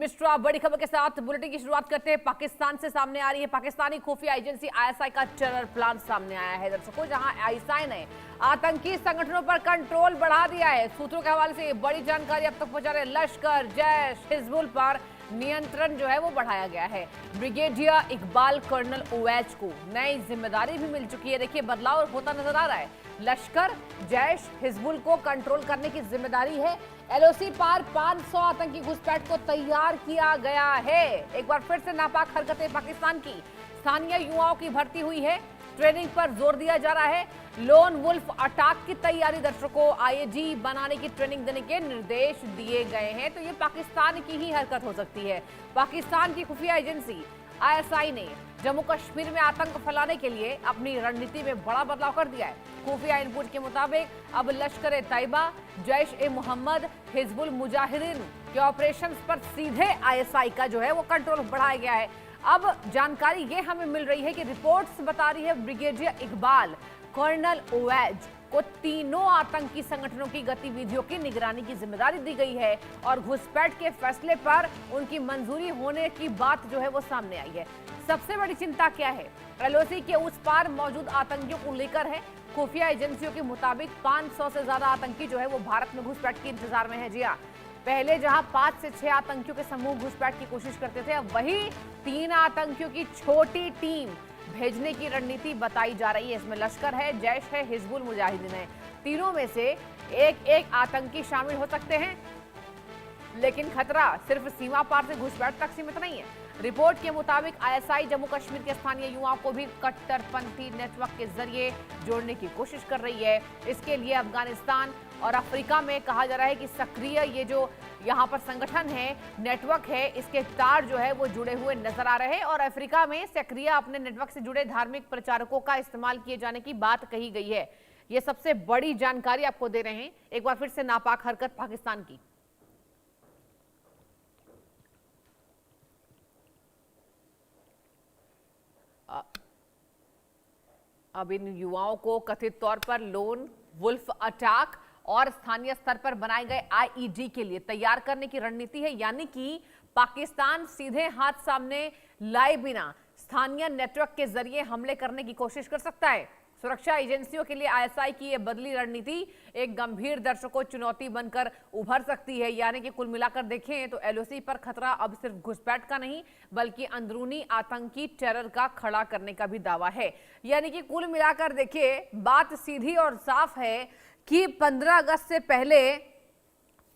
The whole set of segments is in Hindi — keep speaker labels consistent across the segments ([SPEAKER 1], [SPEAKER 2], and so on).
[SPEAKER 1] मिश्रा, बड़ी खबर के साथ बुलेटिन की शुरुआत करते हैं। पाकिस्तान से सामने आ रही है पाकिस्तानी खुफिया एजेंसी आईएसआई का टेरर प्लान सामने आया है दर्शकों, जहां आईएसआई ने आतंकी संगठनों पर कंट्रोल बढ़ा दिया है। सूत्रों के हवाले से ये बड़ी जानकारी अब तक पहुंचा रहे। लश्कर, जैश, हिजबुल पर नियंत्रण जो है वो बढ़ाया गया है। ब्रिगेडियर इकबाल कर्नल ओवैस को नई जिम्मेदारी भी मिल चुकी है। देखिए, बदलाव होता नजर आ रहा है। लश्कर, जैश, हिजबुल को कंट्रोल करने की जिम्मेदारी है। एलओसी पार 500 आतंकी घुसपैठ को तैयार किया गया है। एक बार फिर से नापाक हरकतें पाकिस्तान की। स्थानीय युवाओं की भर्ती हुई है, ट्रेनिंग पर जोर दिया जा रहा है। लोन वुल्फ अटैक की तैयारी दर्शकों, आईएजी बनाने की ट्रेनिंग देने के निर्देश दिए गए हैं। तो ये पाकिस्तान की ही हरकत हो सकती है। पाकिस्तान की खुफिया एजेंसी आईएसआई ने जम्मू कश्मीर में आतंक फैलाने के लिए अपनी रणनीति में बड़ा बदलाव कर दिया है। खुफिया इनपुट के मुताबिक अब लश्कर तैयबा, जैश ए मोहम्मद, हिजबुल मुजाहिदीन के ऑपरेशंस पर सीधे आईएसआई का जो है वो कंट्रोल बढ़ाया गया है। अब जानकारी ये हमें मिल रही है कि रिपोर्ट्स बता रही है ब्रिगेडियर इकबाल कर्नल ओवैस को तीनों आतंकी संगठनों की गतिविधियों की निगरानी की जिम्मेदारी दी गई है और घुसपैठ के फैसले पर उनकी मंजूरी होने की बात जो है वो सामने आई है। सबसे बड़ी चिंता क्या है? एलओसी के उस पार मौजूद आतंकियों को लेकर है। खुफिया एजेंसियों के मुताबिक 500 से ज्यादा आतंकी जो है वो भारत में घुसपैठ के इंतजार में है। जी हाँ, पहले जहां 5 से 6 आतंकियों के समूह घुसपैठ की कोशिश करते थे, अब वही 3 आतंकियों की छोटी टीम भेजने की रणनीति बताई जा रही है। इसमें लश्कर है, जैश है, हिजबुल मुजाहिदीन है। तीनों में से एक आतंकी शामिल हो सकते हैं, लेकिन खतरा सिर्फ सीमा पार से घुसपैठ तक सीमित नहीं है। रिपोर्ट के मुताबिक आईएसआई जम्मू कश्मीर के स्थानीय युवाओं को भी कट्टरपंथी नेटवर्क के जरिए जोड़ने की कोशिश कर रही है। इसके लिए अफगानिस्तान और अफ्रीका में कहा जा रहा है कि सक्रिय ये जो यहाँ पर संगठन है, नेटवर्क है, इसके तार जो है वो जुड़े हुए नजर आ रहे हैं और अफ्रीका में सक्रिय अपने नेटवर्क से जुड़े धार्मिक प्रचारकों का इस्तेमाल किए जाने की बात कही गई है। ये सबसे बड़ी जानकारी आपको दे रहे हैं। एक बार फिर से नापाक हरकत पाकिस्तान की। अब इन युवाओं को कथित तौर पर लोन वुल्फ अटैक और स्थानीय स्तर पर बनाए गए आईईडी के लिए तैयार करने की रणनीति है। यानी कि पाकिस्तान सीधे हाथ सामने लाए बिना स्थानीय नेटवर्क के जरिए हमले करने की कोशिश कर सकता है। सुरक्षा एजेंसियों के लिए आईएसआई की यह बदली रणनीति एक गंभीर दर्शकों चुनौती बनकर उभर सकती है। यानी कि कुल मिलाकर देखें तो एलओसी पर खतरा अब सिर्फ घुसपैठ का नहीं, बल्कि अंदरूनी आतंकी टेरर का खड़ा करने का भी दावा है। यानी कि कुल मिलाकर देखिए, बात सीधी और साफ है कि 15 अगस्त से पहले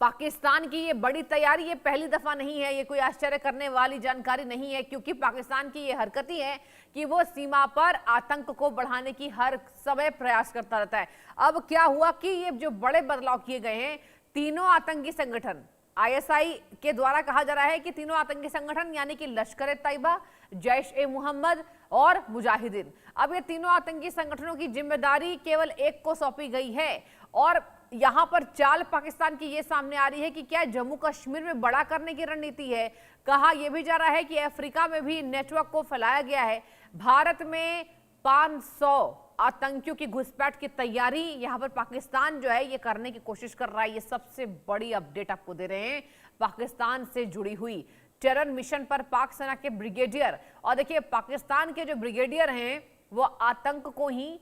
[SPEAKER 1] पाकिस्तान की ये बड़ी तैयारी ये पहली दफा नहीं है। ये कोई आश्चर्य करने वाली जानकारी नहीं है, क्योंकि पाकिस्तान की ये हरकत ही है कि वो सीमा पर आतंक को बढ़ाने की हर समय प्रयास करता रहता है। अब क्या हुआ कि ये जो बड़े बदलाव किए गए हैं, तीनों आतंकी संगठन आईएसआई के द्वारा कहा जा रहा है कि तीनों आतंकी संगठन यानी कि लश्कर तैयबा, जैश ए मोहम्मद और मुजाहिदीन, अब ये तीनों आतंकी संगठनों की जिम्मेदारी केवल एक को सौंपी गई है। और यहां पर चाल पाकिस्तान की ये सामने आ रही है कि क्या जम्मू कश्मीर में बड़ा करने की रणनीति है। कहा यह भी जा रहा है कि अफ्रीका में भी नेटवर्क को फैलाया गया है। भारत में 500 आतंकियों की घुसपैठ की तैयारी यहां पर पाकिस्तान जो है ये करने की कोशिश कर रहा है। ये सबसे बड़ी अपडेट आपको दे रहे हैं पाकिस्तान से जुड़ी हुई। टेरर मिशन पर पाक सेना के ब्रिगेडियर, और देखिए पाकिस्तान के जो ब्रिगेडियर हैं वो आतंक को ही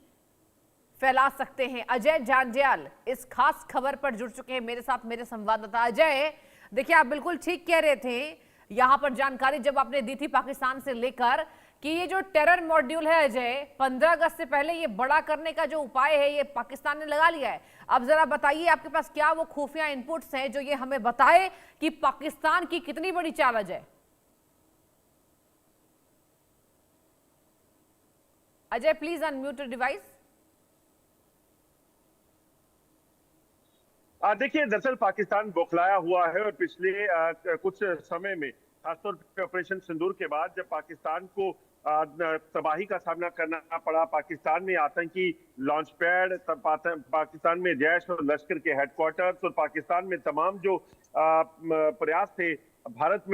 [SPEAKER 1] फैला सकते हैं। अजय जांजियाल इस खास खबर पर जुड़ चुके हैं मेरे साथ, मेरे संवाददाता। अजय, देखिए आप बिल्कुल ठीक कह रहे थे, यहां पर जानकारी जब आपने दी थी पाकिस्तान से लेकर कि ये जो टेरर मॉड्यूल है अजय, 15 अगस्त से पहले ये बड़ा करने का जो उपाय है ये पाकिस्तान ने लगा लिया है। अब जरा बताइए आपके पास क्या वो खुफिया इनपुट्स हैं जो ये हमें बताए कि पाकिस्तान की कितनी बड़ी चाल Ajay. Ajay please unmute device.
[SPEAKER 2] देखिए, दरअसल पाकिस्तान बौखलाया हुआ है और पिछले कुछ समय में, खासतौर पर ऑपरेशन सिंदूर के बाद जब पाकिस्तान को तबाही का सामना करना पड़ा, पाकिस्तान में आतंकी लॉन्च पैड, पाकिस्तान में जैश और लश्कर के हेडक्वार्टर्स और पाकिस्तान में तमाम जो प्रयास थे भारत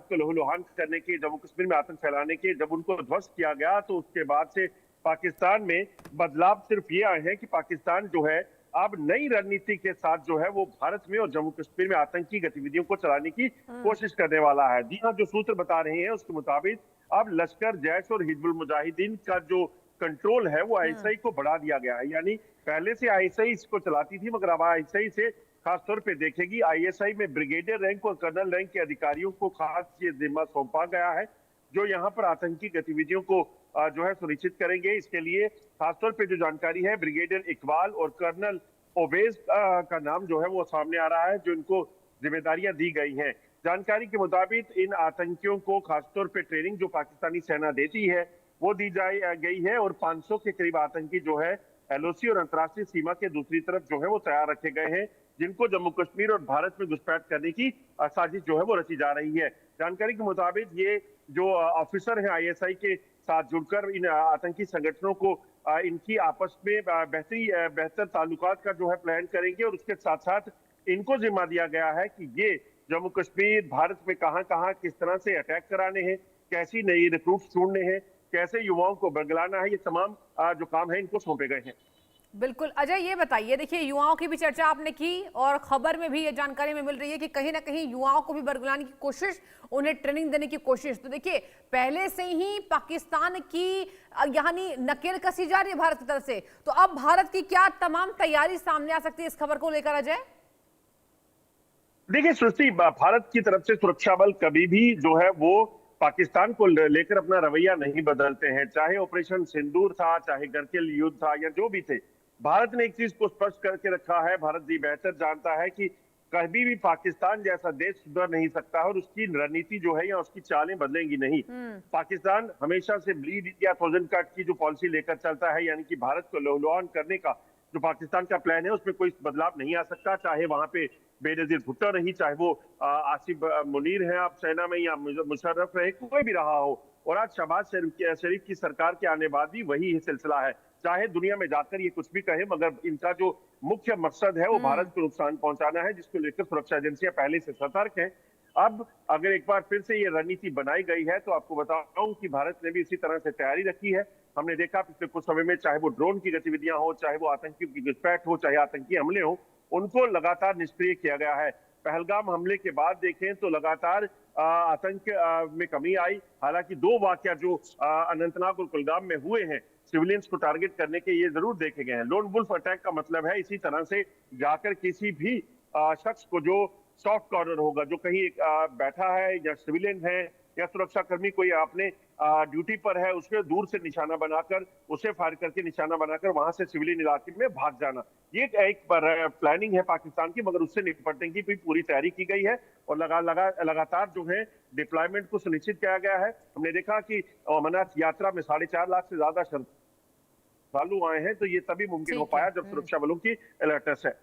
[SPEAKER 2] को लहूलुहान करने के, जम्मू कश्मीर में आतंक फैलाने के, जब उनको ध्वस्त किया गया तो उसके बाद से पाकिस्तान में बदलाव सिर्फ ये आए हैं कि पाकिस्तान जो है अब नई रणनीति के साथ जो है वो भारत में और जम्मू कश्मीर में आतंकी गतिविधियों को चलाने की कोशिश करने वाला है। जी हाँ, जो सूत्र बता रहे हैं उसके मुताबिक अब लश्कर, जैश और हिजबुल मुजाहिदीन का जो कंट्रोल है वो आईएसआई को बढ़ा दिया गया है। यानी पहले से आईएसआई इसको चलाती थी, मगर अब आईएसआई से खासतौर पे देखेगी। आईएसआई में ब्रिगेडियर रैंक और कर्नल रैंक के अधिकारियों को खास ये जिम्मा सौंपा गया है, जो यहाँ पर आतंकी गतिविधियों को जो है सुनिश्चित करेंगे। इसके लिए खासतौर पे जो जानकारी है, ब्रिगेडियर इकबाल और कर्नल ओबेज का नाम जो है वो सामने आ रहा है, जो इनको जिम्मेदारियां दी गई हैं। जानकारी के मुताबिक इन आतंकियों को खासतौर पे ट्रेनिंग जो पाकिस्तानी सेना देती है वो दी गई है, और 500 के करीब आतंकी जो है एलओसी और अंतर्राष्ट्रीय सीमा के दूसरी तरफ जो है वो तैयार रखे गए हैं, जिनको जम्मू कश्मीर और भारत में घुसपैठ करने की साजिश जो है वो रची जा रही है। जानकारी के मुताबिक ये जो ऑफिसर हैं आईएसआई के साथ जुड़कर इन आतंकी संगठनों को इनकी आपस में बेहतर ताल्लुकात का जो है प्लान करेंगे, और उसके साथ साथ इनको जिम्मा दिया गया है कि ये जम्मू कश्मीर भारत में कहां कहां किस तरह से अटैक कराने हैं, कैसी नई रिक्रूट्स ढूंढने हैं, कैसे युवाओं को बरगलाना है, ये तमाम जो काम है इनको सौंपे गए हैं।
[SPEAKER 1] बिल्कुल अजय, ये बताइए, देखिए युवाओं की भी चर्चा आपने की और खबर में भी ये जानकारी में मिल रही है कि कहीं ना कहीं युवाओं को भी बरगलाने की कोशिश, उन्हें ट्रेनिंग देने की कोशिश। तो देखिए पहले से ही पाकिस्तान की यानी नकेल कसी जा रही है भारत की तरफ से, तो अब भारत की क्या तमाम तैयारी सामने आ सकती है इस खबर को लेकर अजय?
[SPEAKER 2] देखिए सृष्टि, भारत की तरफ से सुरक्षा बल कभी भी जो है वो पाकिस्तान को लेकर अपना रवैया नहीं बदलते हैं। चाहे ऑपरेशन सिंदूर था, चाहे करगिल युद्ध था, या जो भी थे, भारत ने एक चीज को स्पष्ट करके रखा है। भारत जी बेहतर जानता है कि कभी भी पाकिस्तान जैसा देश सुधर नहीं सकता है, और उसकी रणनीति जो है या उसकी चालें बदलेंगी नहीं। पाकिस्तान हमेशा से ब्लीड इंडिया 1000 कट की जो पॉलिसी लेकर चलता है, यानी कि भारत को लहूलुहान करने का जो पाकिस्तान का प्लान है उसमें कोई बदलाव नहीं आ सकता। चाहे वहां पे बेनजीर भुट्टो रही, चाहे वो आसिफ मुनीर है आप सेना में, या मुशर्रफ रहे, कोई भी रहा हो। और आज शहबाज शरीफ की सरकार के आने बाद भी वही सिलसिला है। चाहे दुनिया में जाकर ये कुछ भी कहे, मगर इनका जो मुख्य मकसद है वो भारत को नुकसान पहुंचाना है, जिसको लेकर सुरक्षा एजेंसियां पहले से सतर्क हैं। अब अगर एक बार फिर से ये रणनीति बनाई गई है, तो आपको बताऊं कि भारत ने भी इसी तरह से तैयारी रखी है। हमने देखा पिछले कुछ समय में, चाहे वो ड्रोन की गतिविधियां हो, चाहे वो आतंकियों की घुसपैठ हो, चाहे आतंकी हमले हो, उनको लगातार निष्क्रिय किया गया है। पहलगाम हमले के बाद देखें तो लगातार आतंक में कमी आई। हालांकि 2 वाकया जो अनंतनाग और कुलगाम में हुए हैं, सिविलियंस को टारगेट करने के, ये जरूर देखे गए हैं। लोन वुल्फ अटैक का मतलब है इसी तरह से जाकर किसी भी शख्स को जो सॉफ्ट कॉर्नर होगा, जो कहीं बैठा है या सिविलियन है या सुरक्षाकर्मी कोई आपने ड्यूटी पर है, उसके दूर से निशाना बनाकर, उसे फायर करके निशाना बनाकर वहां से सिविलियन इलाके में भाग जाना, ये एक प्लानिंग है पाकिस्तान की। मगर उससे निपटने की भी पूरी तैयारी की गई है, और लगातार जो है डिप्लॉयमेंट को सुनिश्चित किया गया है। हमने देखा कि अमरनाथ यात्रा में 4.5 लाख से ज्यादा श्रद्धालु आए हैं, तो ये तभी मुमकिन हो पाया जब सुरक्षा बलों की अलर्टनेस है।